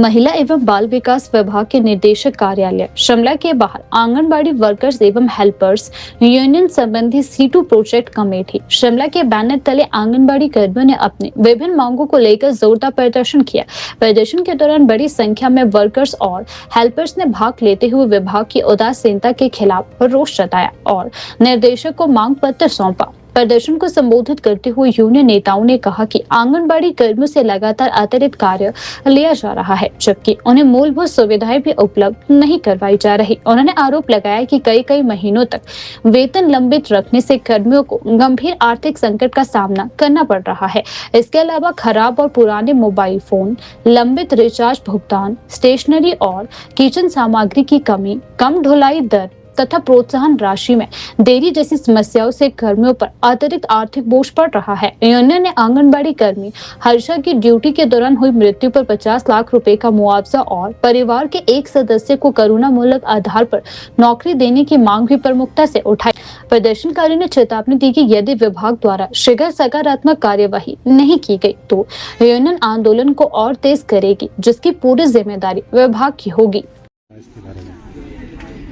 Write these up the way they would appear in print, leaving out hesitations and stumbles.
महिला एवं बाल विकास विभाग के निदेशक कार्यालय शिमला के बाहर आंगनबाड़ी वर्कर्स एवं हेल्पर्स यूनियन संबंधी C2 प्रोजेक्ट कमेटी शिमला के बैनर तले आंगनबाड़ी कर्मियों ने अपनी विभिन्न मांगों को लेकर जोरदार प्रदर्शन किया। प्रदर्शन के दौरान बड़ी संख्या में वर्कर्स और हेल्पर्स ने भाग लेते हुए विभाग की उदासीनता के खिलाफ रोष जताया और निर्देशक को मांग पत्र सौंपा। प्रदर्शन को संबोधित करते हुए यूनियन नेताओं ने कहा कि आंगनबाड़ी कर्मियों से लगातार अतिरिक्त कार्य लिया जा रहा है, जबकि उन्हें मूलभूत सुविधाएं भी उपलब्ध नहीं करवाई जा रही। उन्होंने आरोप लगाया कि कई महीनों तक वेतन लंबित रखने से कर्मियों को गंभीर आर्थिक संकट का सामना करना पड़ रहा है। इसके अलावा खराब और पुराने मोबाइल फोन, लंबित रिचार्ज भुगतान, स्टेशनरी और किचन सामग्री की कमी, कम ढुलाई दर तथा प्रोत्साहन राशि में देरी जैसी समस्याओं से कर्मियों पर अतिरिक्त आर्थिक बोझ पड़ रहा है। यूनियन ने आंगनबाड़ी कर्मी हर्षा की ड्यूटी के दौरान हुई मृत्यु पर 50 लाख रुपए का मुआवजा और परिवार के एक सदस्य को करुणामूलक आधार पर नौकरी देने की मांग भी प्रमुखता से उठाई। प्रदर्शनकारियों ने चेतावनी दी कि यदि विभाग द्वारा शीघ्र सकारात्मक कार्यवाही नहीं की गई तो यूनियन आंदोलन को और तेज करेगी, जिसकी पूरी जिम्मेदारी विभाग की होगी।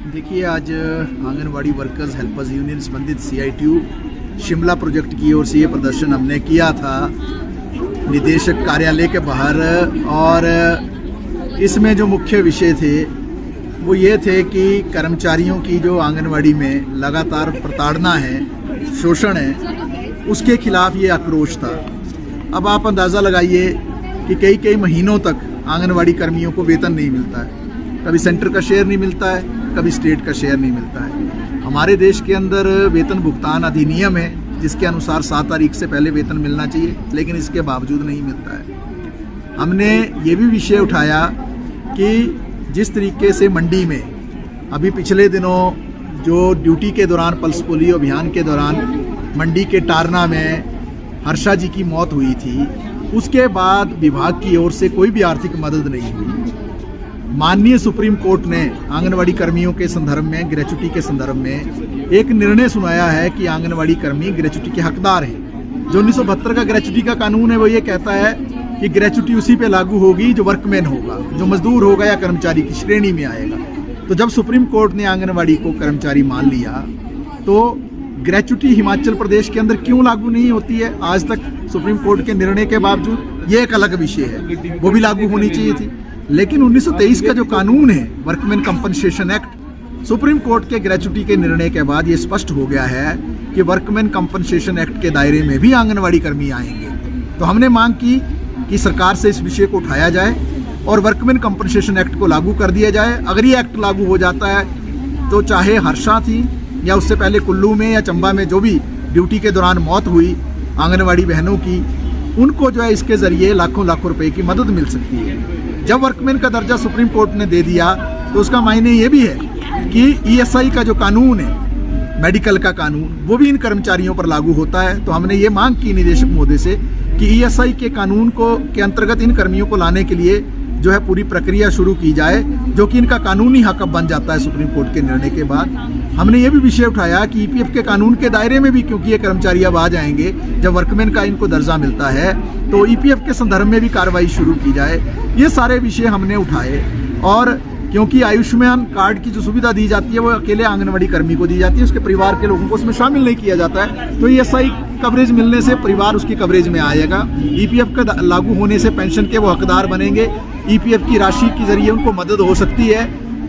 देखिए, आज आंगनवाड़ी वर्कर्स हेल्पर्स यूनियन संबंधित CITU शिमला प्रोजेक्ट की ओर से ये प्रदर्शन हमने किया था निदेशक कार्यालय के बाहर। और इसमें जो मुख्य विषय थे वो ये थे कि कर्मचारियों की जो आंगनवाड़ी में लगातार प्रताड़ना है, शोषण है, उसके खिलाफ ये आक्रोश था। अब आप अंदाज़ा लगाइए कि कई महीनों तक आंगनवाड़ी कर्मियों को वेतन नहीं मिलता है। कभी सेंटर का शेयर नहीं मिलता है, कभी स्टेट का शेयर नहीं मिलता है। हमारे देश के अंदर वेतन भुगतान अधिनियम है जिसके अनुसार 7 तारीख से पहले वेतन मिलना चाहिए, लेकिन इसके बावजूद नहीं मिलता है। हमने ये भी विषय उठाया कि जिस तरीके से मंडी में अभी पिछले दिनों जो ड्यूटी के दौरान पल्स पोलियो अभियान के दौरान मंडी के टारना में हर्षा जी की मौत हुई थी, उसके बाद विभाग की ओर से कोई भी आर्थिक मदद नहीं हुई। माननीय सुप्रीम कोर्ट ने आंगनवाड़ी कर्मियों के संदर्भ में, ग्रेच्युटी के संदर्भ में एक निर्णय सुनाया है कि आंगनवाड़ी कर्मी ग्रेच्युटी के हकदार हैं। जो 1972 का ग्रेच्युटी का कानून है वो ये कहता है कि ग्रेच्युटी उसी पे लागू होगी जो वर्कमैन होगा, जो मजदूर होगा या कर्मचारी की श्रेणी में आएगा। तो जब सुप्रीम कोर्ट ने आंगनवाड़ी को कर्मचारी मान लिया तो ग्रेच्युटी हिमाचल प्रदेश के अंदर क्यों लागू नहीं होती है आज तक सुप्रीम कोर्ट के निर्णय के बावजूद, ये एक अलग विषय है, वो भी लागू होनी चाहिए थी। लेकिन 1923 का जो कानून है workman compensation act, supreme court के ग्रेच्युटी के निर्णय के बाद ये स्पष्ट हो गया है कि वर्कमैन कंपनसेशन एक्ट के दायरे में भी आंगनवाड़ी कर्मी आएंगे। तो हमने मांग की कि सरकार से इस विषय को उठाया जाए और वर्कमैन कंपनसेशन एक्ट को लागू कर दिया जाए। अगर ये एक्ट लागू हो जाता है तो चाहे हर्षा थी या उससे पहले कुल्लू में या चंबा में जो भी ड्यूटी के दौरान मौत हुई आंगनवाड़ी बहनों की, उनको जो है इसके ज़रिए लाखों रुपए की मदद मिल सकती है। जब वर्कमैन का दर्जा सुप्रीम कोर्ट ने दे दिया तो उसका मायने ये भी है कि ESI का जो कानून है, मेडिकल का कानून, वो भी इन कर्मचारियों पर लागू होता है। तो हमने ये मांग की निदेशक महोदय से कि ESI के कानून को के अंतर्गत इन कर्मियों को लाने के लिए जो है पूरी प्रक्रिया शुरू की जाए, जो कि इनका कानूनी हक बन जाता है सुप्रीम कोर्ट के निर्णय के बाद। हमने ये भी विषय उठाया कि EPF के कानून के दायरे में भी, क्योंकि ये कर्मचारी अब आ जाएंगे जब वर्कमैन का इनको दर्जा मिलता है, तो EPF के संदर्भ में भी कार्रवाई शुरू की जाए। ये सारे विषय हमने उठाए। और क्योंकि आयुष्मान कार्ड की जो सुविधा दी जाती है वो अकेले आंगनवाड़ी कर्मी को दी जाती है, उसके परिवार के लोगों को उसमें शामिल नहीं किया जाता है। तो ESI कवरेज मिलने से परिवार उसकी कवरेज में आएगा। EPF का लागू होने से पेंशन के वो हकदार बनेंगे, EPF की राशि के जरिए उनको मदद हो सकती है।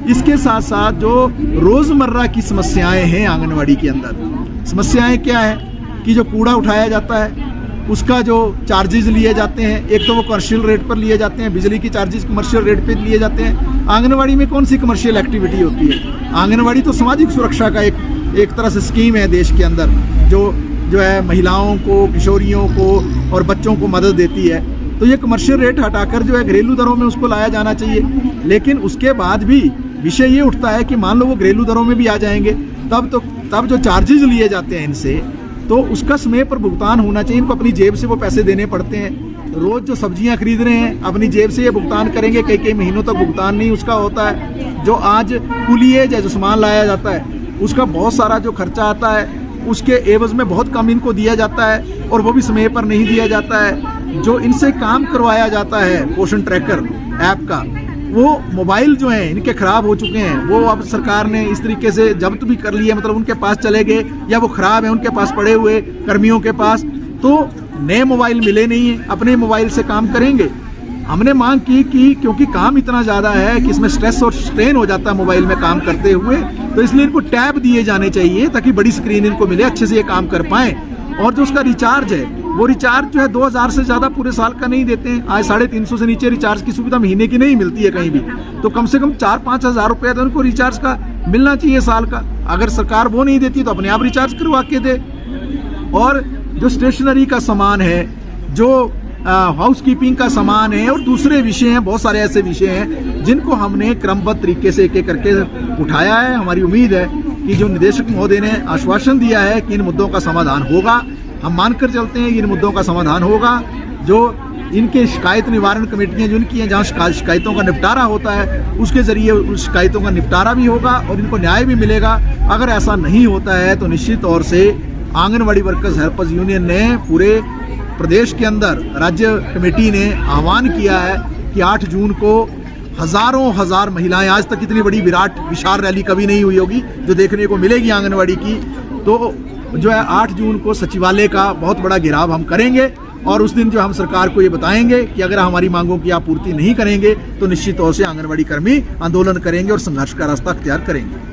इसके साथ साथ जो रोज़मर्रा की समस्याएं हैं आंगनवाड़ी के अंदर, समस्याएं क्या है कि जो कूड़ा उठाया जाता है उसका जो चार्जेस लिए जाते हैं, एक तो वो कमर्शियल रेट पर लिए जाते हैं, बिजली की चार्जेस कमर्शियल रेट पे लिए जाते हैं। आंगनवाड़ी में कौन सी कमर्शियल एक्टिविटी होती है? आंगनवाड़ी तो सामाजिक सुरक्षा का एक तरह से स्कीम है देश के अंदर, जो है महिलाओं को, किशोरियों को और बच्चों को मदद देती है। तो ये कमर्शियल रेट हटाकर जो है घरेलू दरों में उसको लाया जाना चाहिए। लेकिन उसके बाद भी विषय ये उठता है कि मान लो वो घरेलू दरों में भी आ जाएंगे, तब जो चार्जेस लिए जाते हैं इनसे, तो उसका समय पर भुगतान होना चाहिए। इनको अपनी जेब से वो पैसे देने पड़ते हैं। रोज़ जो सब्जियां खरीद रहे हैं अपनी जेब से ये भुगतान करेंगे, कई महीनों तक भुगतान नहीं उसका होता है। जो आज कुलिए जो सामान लाया जाता है उसका बहुत सारा जो खर्चा आता है, उसके एवज में बहुत कम इनको दिया जाता है और वो भी समय पर नहीं दिया जाता है। जो इनसे काम करवाया जाता है पोषण ट्रैकर ऐप का, वो मोबाइल जो हैं इनके ख़राब हो चुके हैं। वो अब सरकार ने इस तरीके से जब्त भी कर लिए, मतलब उनके पास चले गए या वो ख़राब है उनके पास पड़े हुए कर्मियों के पास, तो नए मोबाइल मिले नहीं हैं, अपने मोबाइल से काम करेंगे। हमने मांग की कि क्योंकि काम इतना ज़्यादा है कि इसमें स्ट्रेस और स्ट्रेन हो जाता है मोबाइल में काम करते हुए, तो इसलिए इनको टैब दिए जाने चाहिए ताकि बड़ी स्क्रीन इनको मिले, अच्छे से ये काम कर पाएँ। और जो उसका रिचार्ज है, वो रिचार्ज जो है 2000 से ज़्यादा पूरे साल का नहीं देते हैं। आज 350 से नीचे रिचार्ज की सुविधा महीने की नहीं मिलती है कहीं भी, तो कम से कम 4-5 हज़ार रुपये तो उनको रिचार्ज का मिलना चाहिए साल का। अगर सरकार वो नहीं देती तो अपने आप रिचार्ज करवा के दे। और जो स्टेशनरी का सामान है, जो हाउस कीपिंग का सामान है और दूसरे विषय हैं, बहुत सारे ऐसे विषय हैं जिनको हमने क्रमबद्ध तरीके से एक एक करके उठाया है। हमारी उम्मीद है कि जो निदेशक महोदय ने आश्वासन दिया है कि इन मुद्दों का समाधान होगा, हम मानकर चलते हैं कि इन मुद्दों का समाधान होगा। जो इनके शिकायत निवारण कमेटियां जो इनकी हैं, जहाँ शिकायतों का निपटारा होता है, उसके ज़रिए उस शिकायतों का निपटारा भी होगा और इनको न्याय भी मिलेगा। अगर ऐसा नहीं होता है तो निश्चित तौर से आंगनवाड़ी वर्कर्स हेल्पर्स यूनियन ने पूरे प्रदेश के अंदर राज्य कमेटी ने आह्वान किया है कि 8 जून को हजारों हजार महिलाएं, आज तक इतनी बड़ी विशाल रैली कभी नहीं हुई होगी जो देखने को मिलेगी आंगनवाड़ी की, तो जो है 8 जून को सचिवालय का बहुत बड़ा घेराव हम करेंगे। और उस दिन जो हम सरकार को ये बताएंगे कि अगर हमारी मांगों की आप पूर्ति नहीं करेंगे तो निश्चित तौर से आंगनवाड़ी कर्मी आंदोलन करेंगे और संघर्ष का रास्ता अख्तियार करेंगे।